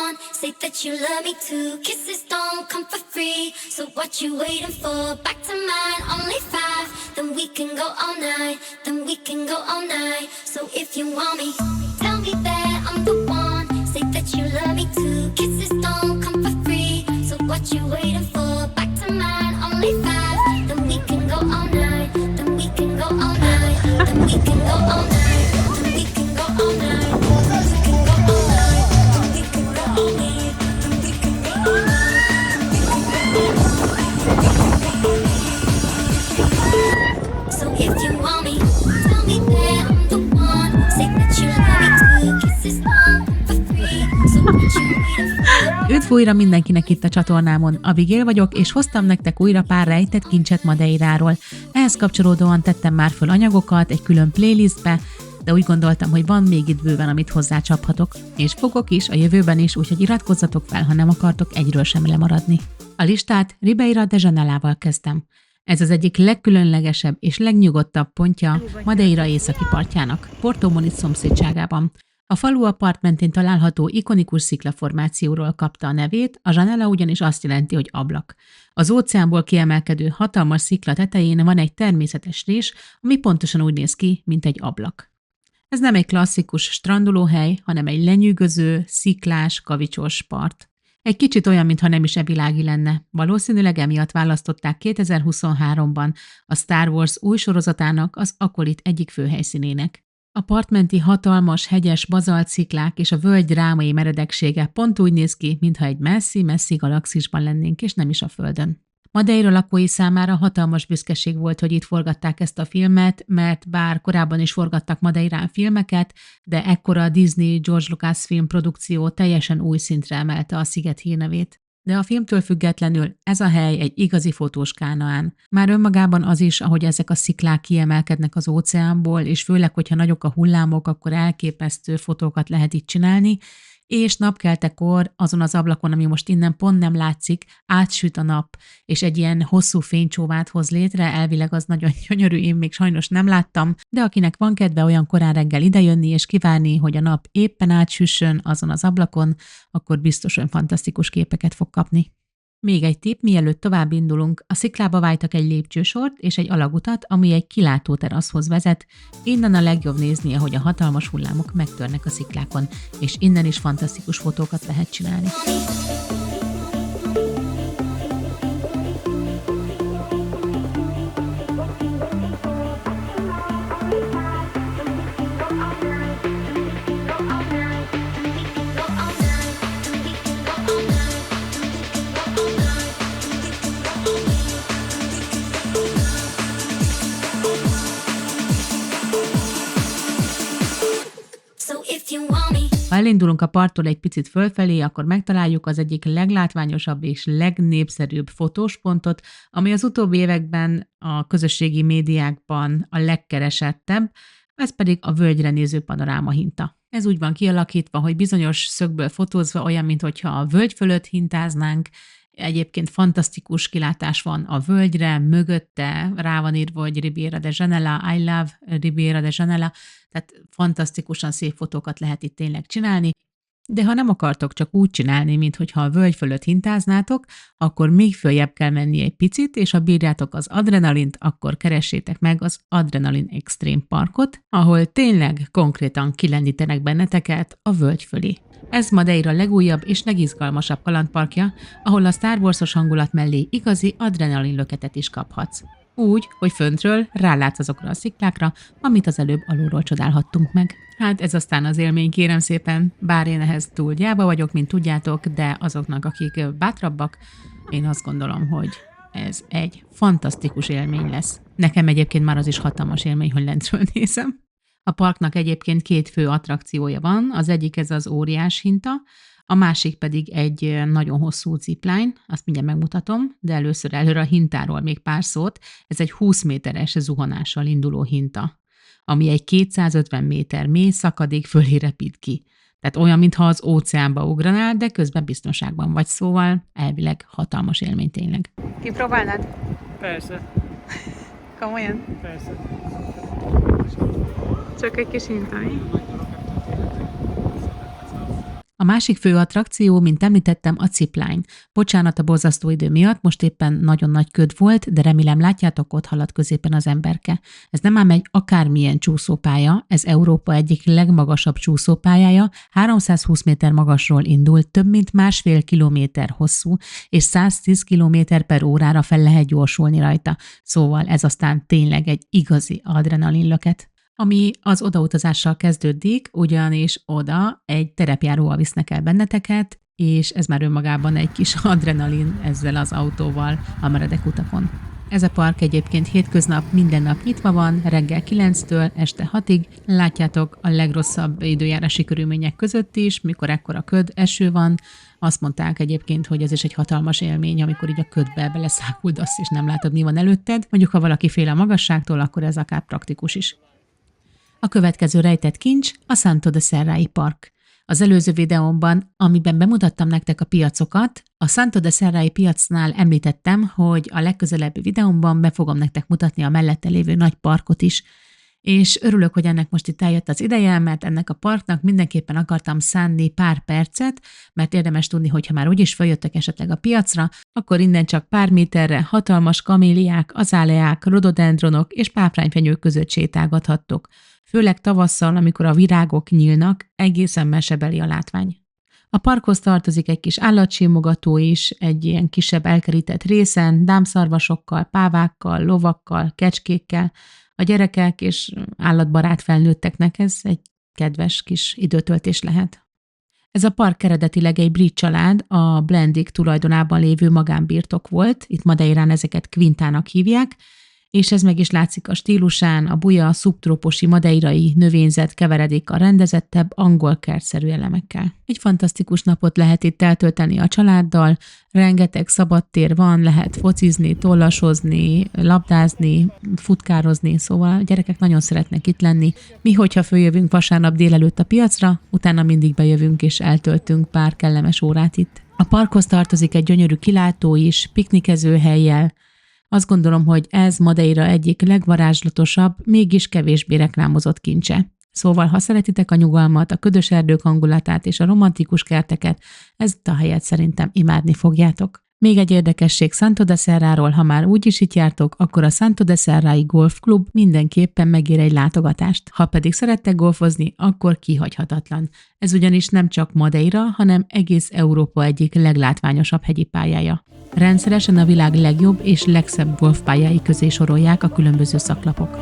want, say that you love me too. Kisses don't come for free, so what you waiting for? Back to mine, only 5. Then we can go all night, then we can go all night. So if you want me, tell me that I'm the one. Say that you love me too. Kisses don't come for free, so what you waiting for? Back to mine, only 5. Then we can go all night, then we can go all night, then we can go all night, then we can go all night, then we can go all night, then we can go all night, then we can go all night, so if you want me, tell me that I'm the one. Say that you love me too. Kisses don't come for free, so what you waiting for? Üdv újra mindenkinek itt a csatornámon, Abigail vagyok, és hoztam nektek újra pár rejtett kincset Madeiráról. Ehhez kapcsolódóan tettem már föl anyagokat egy külön playlistbe, de úgy gondoltam, hogy van még itt bőven, amit hozzácsaphatok. És fogok is a jövőben is, úgyhogy iratkozzatok fel, ha nem akartok egyről sem lemaradni. A listát Ribeira de Janelával kezdtem. Ez az egyik legkülönlegesebb és legnyugodtabb pontja Madeira északi partjának, Porto Muniz szomszédságában. A falu a part mentén található ikonikus sziklaformációról kapta a nevét, a Janela ugyanis azt jelenti, hogy ablak. Az óceánból kiemelkedő hatalmas szikla tetején van egy természetes rés, ami pontosan úgy néz ki, mint egy ablak. Ez nem egy klasszikus strandolóhely, hanem egy lenyűgöző, sziklás, kavicsos part. Egy kicsit olyan, mintha nem is evilági lenne. Valószínűleg emiatt választották 2023-ban a Star Wars új sorozatának az Akolit egyik főhelyszínének. A partmenti hatalmas, hegyes bazaltsziklák és a völgy drámai meredeksége pont úgy néz ki, mintha egy messzi-messzi galaxisban lennénk, és nem is a Földön. Madeira lakói számára hatalmas büszkeség volt, hogy itt forgatták ezt a filmet, mert bár korábban is forgattak Madeirán filmeket, de ekkora a Disney George Lucas filmprodukció teljesen új szintre emelte a sziget hírnevét. De a filmtől függetlenül ez a hely egy igazi fotós Kánaán. Már önmagában az is, ahogy ezek a sziklák kiemelkednek az óceánból, és főleg, hogyha nagyok a hullámok, akkor elképesztő fotókat lehet itt csinálni, és napkeltekor azon az ablakon, ami most innen pont nem látszik, átsüt a nap, és egy ilyen hosszú fénycsóvát hoz létre, elvileg az nagyon gyönyörű, én még sajnos nem láttam, de akinek van kedve olyan korán reggel idejönni és kivárni, hogy a nap éppen átsüssön azon az ablakon, akkor biztos olyan fantasztikus képeket fog kapni. Még egy tipp, mielőtt tovább indulunk, a sziklába vájtak egy lépcsősort és egy alagutat, ami egy kilátóteraszhoz vezet. Innen a legjobb nézni, ahogy a hatalmas hullámok megtörnek a sziklákon, és innen is fantasztikus fotókat lehet csinálni. Ha elindulunk a parttól egy picit fölfelé, akkor megtaláljuk az egyik leglátványosabb és legnépszerűbb fotóspontot, ami az utóbbi években a közösségi médiákban a legkeresettebb, ez pedig a völgyre néző panoráma hinta. Ez úgy van kialakítva, hogy bizonyos szögből fotózva olyan, mintha a völgy fölött hintáznánk. Egyébként fantasztikus kilátás van a völgyre, mögötte rá van írva, hogy Ribeira de Janela, I love Ribeira de Janela, tehát fantasztikusan szép fotókat lehet itt tényleg csinálni. De ha nem akartok csak úgy csinálni, mintha a völgy fölött hintáznátok, akkor még följebb kell menni egy picit, és ha bírjátok az adrenalint, akkor keressétek meg az Adrenalin Extreme Parkot, ahol tényleg konkrétan kilendítenek benneteket a völgy fölé. Ez Madeira legújabb és legizgalmasabb kalandparkja, ahol a Star Wars-os hangulat mellé igazi adrenalin löketet is kaphatsz. Úgy, hogy föntről rálátsz azokra a sziklákra, amit az előbb alulról csodálhattunk meg. Hát ez aztán az élmény, kérem szépen, bár én ehhez túl gyáva vagyok, mint tudjátok, de azoknak, akik bátrabbak, én azt gondolom, hogy ez egy fantasztikus élmény lesz. Nekem egyébként már az is hatalmas élmény, hogy lentről nézem. A parknak egyébként 2 fő attrakciója van, az egyik ez az óriás hinta, a másik pedig egy nagyon hosszú zipline, azt mindjárt megmutatom, de előre a hintáról még pár szót. Ez egy 20 méteres zuhanással induló hinta, ami egy 250 méter mély szakadék fölé repít ki. Tehát olyan, mintha az óceánba ugranál, de közben biztonságban vagy, szóval elvileg hatalmas élmény tényleg. Kipróbálnád? Persze. Komolyan? Persze. Csak egy kis hinta, mi? A másik fő attrakció, mint említettem, a zipline. Bocsánat a borzasztó idő miatt, most éppen nagyon nagy köd volt, de remélem látjátok, ott halad középen az emberke. Ez nem ám egy akármilyen csúszópálya, ez Európa egyik legmagasabb csúszópályája, 320 méter magasról indul, több mint 1,5 kilométer hosszú, és 110 km/órára fel lehet gyorsulni rajta. Szóval ez aztán tényleg egy igazi adrenalinlöket. Ami az odautazással kezdődik, ugyanis oda egy terepjáróval visznek el benneteket, és ez már önmagában egy kis adrenalin ezzel az autóval a meredek utakon. Ez a park egyébként hétköznap minden nap nyitva van, reggel 9-től este 6-ig. Látjátok a legrosszabb időjárási körülmények között is, mikor ekkora köd, eső van. Azt mondták egyébként, hogy ez is egy hatalmas élmény, amikor így a ködbe beleszáguldasz, és nem látod, mi van előtted. Mondjuk, ha valaki fél a magasságtól, akkor ez akár praktikus is. A következő rejtett kincs a Santo de Serrai Park. Az előző videómban, amiben bemutattam nektek a piacokat, a Santo de Serrai piacnál említettem, hogy a legközelebbi videómban be fogom nektek mutatni a mellette lévő nagy parkot is, és örülök, hogy ennek most itt eljött az ideje, mert ennek a parknak mindenképpen akartam szánni pár percet, mert érdemes tudni, hogy ha már úgyis feljöttek esetleg a piacra, akkor innen csak pár méterre hatalmas kaméliák, azáleák, rododendronok és páfrányfenyők között sétálgathattok. Főleg tavasszal, amikor a virágok nyílnak, egészen mesebeli a látvány. A parkhoz tartozik egy kis állatsimogató is, egy ilyen kisebb elkerített részen, dámszarvasokkal, pávákkal, lovakkal, kecskékkel. A gyerekek és állatbarát felnőtteknek ez egy kedves kis időtöltés lehet. Ez a park eredetileg egy brit család, a Blendig tulajdonában lévő magánbirtok volt, itt Madeirán ezeket Quintának hívják, és ez meg is látszik a stílusán, a buja szubtrópusi madeirai növényzet keveredik a rendezettebb angol kertszerű elemekkel. Egy fantasztikus napot lehet itt eltölteni a családdal, rengeteg szabadtér van, lehet focizni, tollasozni, labdázni, futkározni, szóval a gyerekek nagyon szeretnek itt lenni. Mi, hogyha följövünk vasárnap délelőtt a piacra, utána mindig bejövünk és eltöltünk pár kellemes órát itt. A parkhoz tartozik egy gyönyörű kilátó is, piknikező hellyel. Azt gondolom, hogy ez Madeira egyik legvarázslatosabb, mégis kevésbé reklámozott kincse. Szóval, ha szeretitek a nyugalmat, a ködös erdők hangulatát és a romantikus kerteket, ezt a helyet szerintem imádni fogjátok. Még egy érdekesség Santo de Serráról, ha már úgyis itt jártok, akkor a Santo de Serrai Golf Club mindenképpen megér egy látogatást. Ha pedig szerettek golfozni, akkor kihagyhatatlan. Ez ugyanis nem csak Madeira, hanem egész Európa egyik leglátványosabb hegyi pályája. Rendszeresen a világ legjobb és legszebb golfpályái közé sorolják a különböző szaklapok.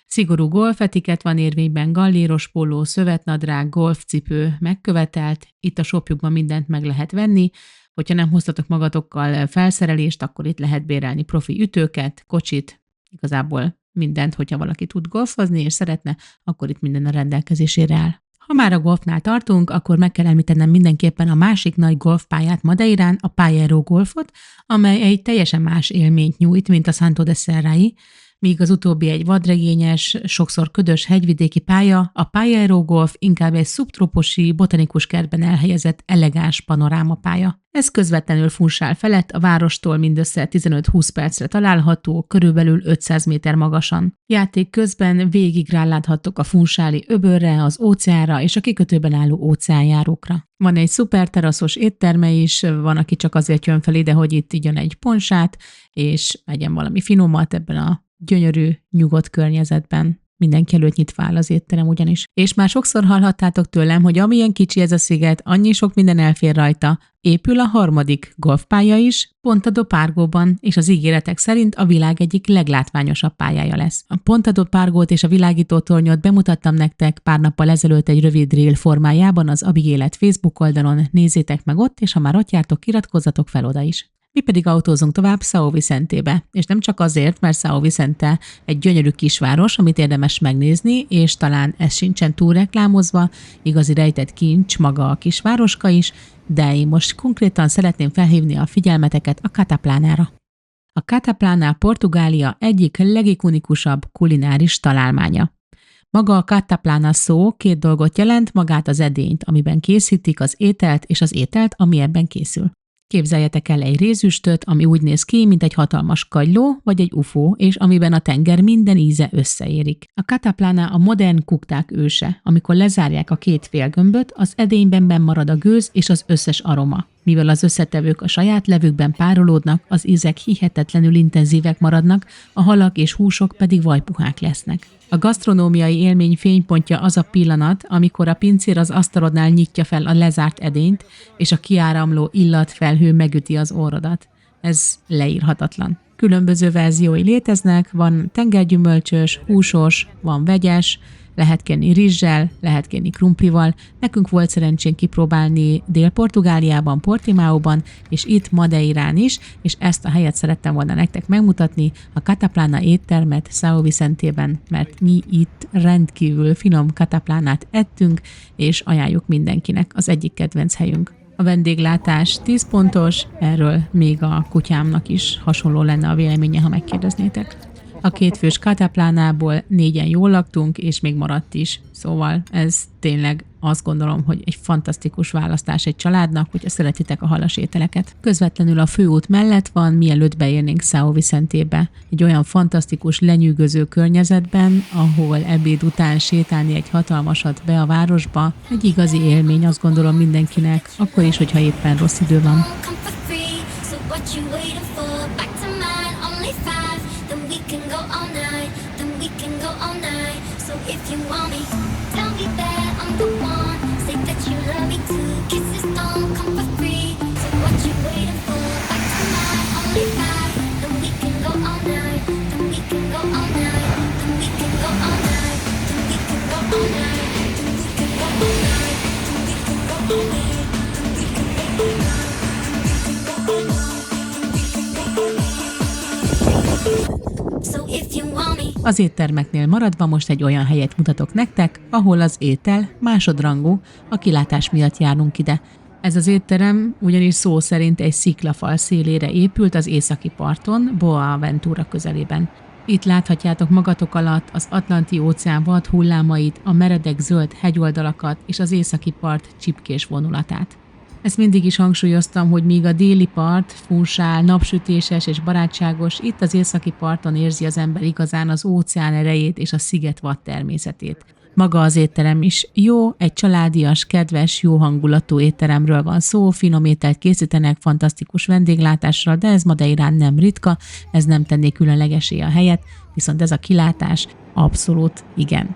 Szigorú golfetiket van érvényben, galléros póló, szövetnadrág, golfcipő megkövetelt, itt a shopjukban mindent meg lehet venni, hogyha nem hoztatok magatokkal felszerelést, akkor itt lehet bérelni profi ütőket, kocsit, igazából mindent, hogyha valaki tud golfozni és szeretne, akkor itt minden a rendelkezésére áll. Ha már a golfnál tartunk, akkor meg kell említenem mindenképpen a másik nagy golfpályát Madeirán, a Payero golfot, amely egy teljesen más élményt nyújt, mint a Santo de Serrai, míg az utóbbi egy vadregényes, sokszor ködös hegyvidéki pálya, a Payero Golf inkább egy szubtrópusi botanikus kertben elhelyezett elegáns panorámapálya. Ez közvetlenül Funchal felett a várostól mindössze 15-20 percre található, körülbelül 500 méter magasan. Játék közben végig ráláthattok a funchali öbölre, az óceánra és a kikötőben álló óceánjárókra. Van egy szuper teraszos étterme is, van, aki csak azért jön fel ide, hogy itt igyon egy ponsát, és egyen valami finomat ebben a gyönyörű, nyugodt környezetben. Mindenki előtt nyitva áll az étterem ugyanis. És már sokszor hallhattátok tőlem, hogy amilyen kicsi ez a sziget, annyi sok minden elfér rajta. Épül a harmadik golfpálya is, Ponta do Pargóban, és az ígéretek szerint a világ egyik leglátványosabb pályája lesz. A Ponta do Pargót és a világító tornyot bemutattam nektek pár nappal ezelőtt egy rövid reel formájában az Abigélet Facebook oldalon, nézzétek meg ott, és ha már ott jártok, iratkozzatok fel oda is. Mi pedig autózunk tovább São Vicentébe, és nem csak azért, mert São Vicente egy gyönyörű kisváros, amit érdemes megnézni, és talán ez sincsen túl reklámozva, igazi rejtett kincs maga a kisvároska is, de én most konkrétan szeretném felhívni a figyelmeteket a Cataplánára. A Cataplána Portugália egyik legikonikusabb kulináris találmánya. Maga a kataplana szó két dolgot jelent, magát az edényt, amiben készítik az ételt, és az ételt, ami ebben készül. Képzeljetek el egy rézüstöt, ami úgy néz ki, mint egy hatalmas kagyló vagy egy UFO, és amiben a tenger minden íze összeérik. A kataplana a modern kukták őse. Amikor lezárják a két félgömböt, az edényben benn marad a gőz és az összes aroma. Mivel az összetevők a saját levükben párolódnak, az ízek hihetetlenül intenzívek maradnak, a halak és húsok pedig vajpuhák lesznek. A gasztronómiai élmény fénypontja az a pillanat, amikor a pincér az asztalodnál nyitja fel a lezárt edényt, és a kiáramló illatfelhő megüti az orrodat. Ez leírhatatlan. Különböző verziói léteznek, van tengergyümölcsös, húsos, van vegyes, lehet kenni rizssel, lehet kenni krumplival. Nekünk volt szerencsénk kipróbálni Dél-Portugáliában, Portimaóban, és itt Madeirán is, és ezt a helyet szerettem volna nektek megmutatni, a kataplana éttermet São Vicentében, mert mi itt rendkívül finom kataplánát ettünk, és ajánljuk mindenkinek, az egyik kedvenc helyünk. A vendéglátás 10 pontos, erről még a kutyámnak is hasonló lenne a véleménye, ha megkérdeznétek. A kétfős kataplánából 4-en jól laktunk, és még maradt is. Szóval ez tényleg azt gondolom, hogy egy fantasztikus választás egy családnak, hogyha szeretitek a halas ételeket. Közvetlenül a főút mellett van, mielőtt beérnénk São Vicentébe. Egy olyan fantasztikus, lenyűgöző környezetben, ahol ebéd után sétálni egy hatalmasat be a városba, egy igazi élmény, azt gondolom mindenkinek, akkor is, hogyha éppen rossz idő van. Az éttermeknél maradva most egy olyan helyet mutatok nektek, ahol az étel másodrangú, a kilátás miatt járunk ide. Ez az étterem ugyanis szó szerint egy sziklafal szélére épült az északi parton, Boaventura közelében. Itt láthatjátok magatok alatt az Atlanti-óceán vad hullámait, a meredek zöld hegyoldalakat és az északi part csipkés vonulatát. Ezt mindig is hangsúlyoztam, hogy míg a déli part funsál, napsütéses és barátságos, itt az északi parton érzi az ember igazán az óceán erejét és a sziget vad természetét. Maga az étterem is jó, egy családias, kedves, jó hangulatú étteremről van szó, finom ételt készítenek, fantasztikus vendéglátással, de ez Madeirán nem ritka, ez nem tenné különlegessé a helyet, viszont ez a kilátás abszolút igen.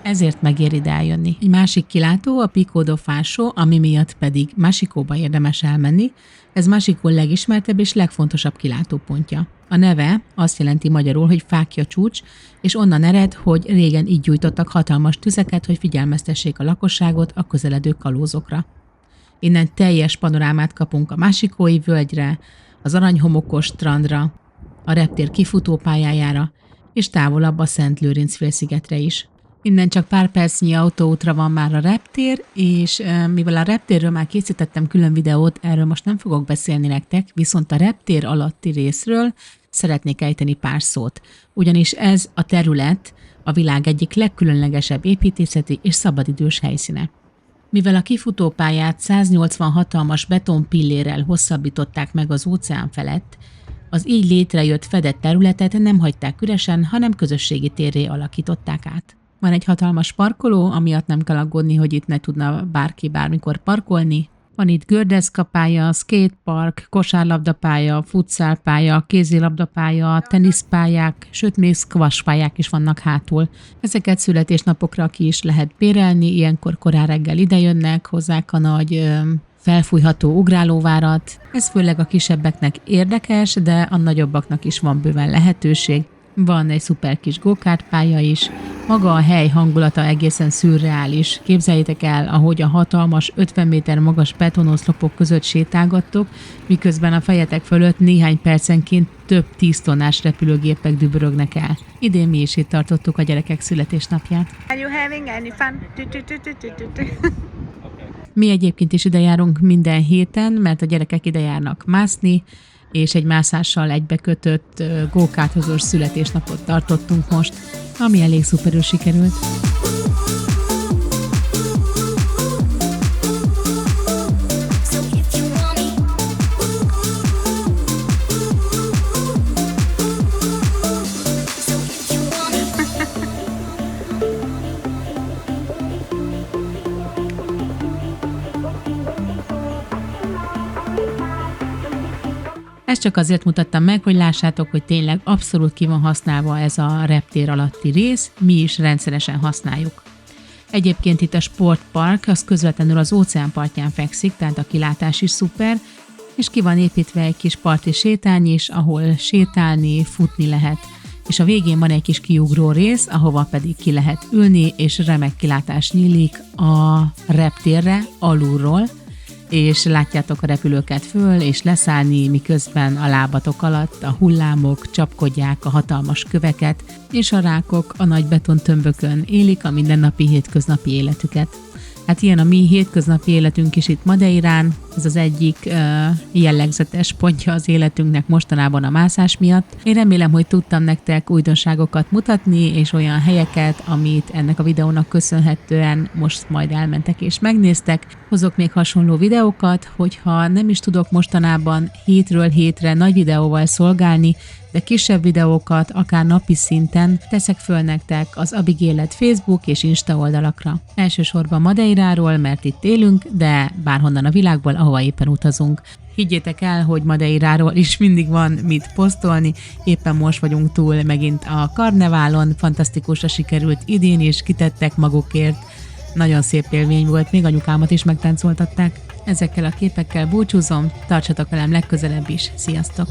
Ezért megér ide eljönni. Egy másik kilátó a Pico do Faro, ami miatt pedig Mexikóba érdemes elmenni. Ez Mexikó legismertebb és legfontosabb kilátópontja. A neve azt jelenti magyarul, hogy fákja csúcs, és onnan ered, hogy régen így gyújtottak hatalmas tüzeket, hogy figyelmeztessék a lakosságot a közeledő kalózokra. Innen teljes panorámát kapunk a mexikói völgyre, az aranyhomokos strandra, a reptér kifutópályájára, és távolabb a Szent Lőrinc-félszigetre is. Innen csak pár percnyi autóútra van már a reptér, és mivel a reptérről már készítettem külön videót, erről most nem fogok beszélni nektek, viszont a reptér alatti részről szeretnék ejteni pár szót. Ugyanis ez a terület a világ egyik legkülönlegesebb építészeti és szabadidős helyszíne. Mivel a kifutópályát 180 hatalmas betonpillérrel hosszabbították meg az óceán felett, az így létrejött fedett területet nem hagyták üresen, hanem közösségi térré alakították át. Van egy hatalmas parkoló, amiatt nem kell aggódni, hogy itt ne tudna bárki bármikor parkolni. Van itt gördeszkapálya, skatepark, kosárlabdapálya, futszálpálya, kézilabdapálya, teniszpályák, sőt még squashpályák is vannak hátul. Ezeket születésnapokra ki is lehet bérelni, ilyenkor korán reggel idejönnek, hozzák a nagy felfújható ugrálóvárat. Ez főleg a kisebbeknek érdekes, de a nagyobbaknak is van bőven lehetőség. Van egy szuper kis go-kart-pálya is. Maga a hely hangulata egészen szürreális. Képzeljétek el, ahogy a hatalmas 50 méter magas betonoszlopok között sétálgattok, miközben a fejetek fölött néhány percenként több 10 tonnás repülőgépek dübörögnek el. Idén mi is itt tartottuk a gyerekek születésnapját. Are you having any fun? Mi egyébként is ide járunk minden héten, mert a gyerekek ide járnak mászni, és egy mászással egybekötött go-karthozós születésnapot tartottunk most, ami elég szuperül sikerült. So if you want me, so if you want me. Ezt csak azért mutattam meg, hogy lássátok, hogy tényleg abszolút ki van használva ez a reptér alatti rész, mi is rendszeresen használjuk. Egyébként itt a sportpark, az közvetlenül az óceán partján fekszik, tehát a kilátás is szuper, és ki van építve egy kis parti sétány is, ahol sétálni, futni lehet. És a végén van egy kis kiugró rész, ahova pedig ki lehet ülni, és remek kilátás nyílik a reptérre alulról, és látjátok a repülőket föl, és leszállni, miközben a lábatok alatt a hullámok csapkodják a hatalmas köveket, és a rákok a nagy betontömbökön élik a mindennapi hétköznapi életüket. Hát ilyen a mi hétköznapi életünk is itt Madeirán, ez az egyik jellegzetes pontja az életünknek mostanában a mászás miatt. Én remélem, hogy tudtam nektek újdonságokat mutatni, és olyan helyeket, amit ennek a videónak köszönhetően most majd elmentek és megnéztek. Hozok még hasonló videókat, hogyha nem is tudok mostanában hétről hétre nagy videóval szolgálni, de kisebb videókat, akár napi szinten teszek föl nektek az Abigélet Facebook és Insta oldalakra. Elsősorban Madeiráról, mert itt élünk, de bárhonnan a világból, ahova éppen utazunk. Higgyétek el, hogy Madeiráról is mindig van mit posztolni, éppen most vagyunk túl megint a karneválon, fantasztikusra sikerült idén is, kitettek magukért. Nagyon szép élmény volt, még anyukámat is megtáncoltatták. Ezekkel a képekkel búcsúzom, tartsatok velem legközelebb is, sziasztok!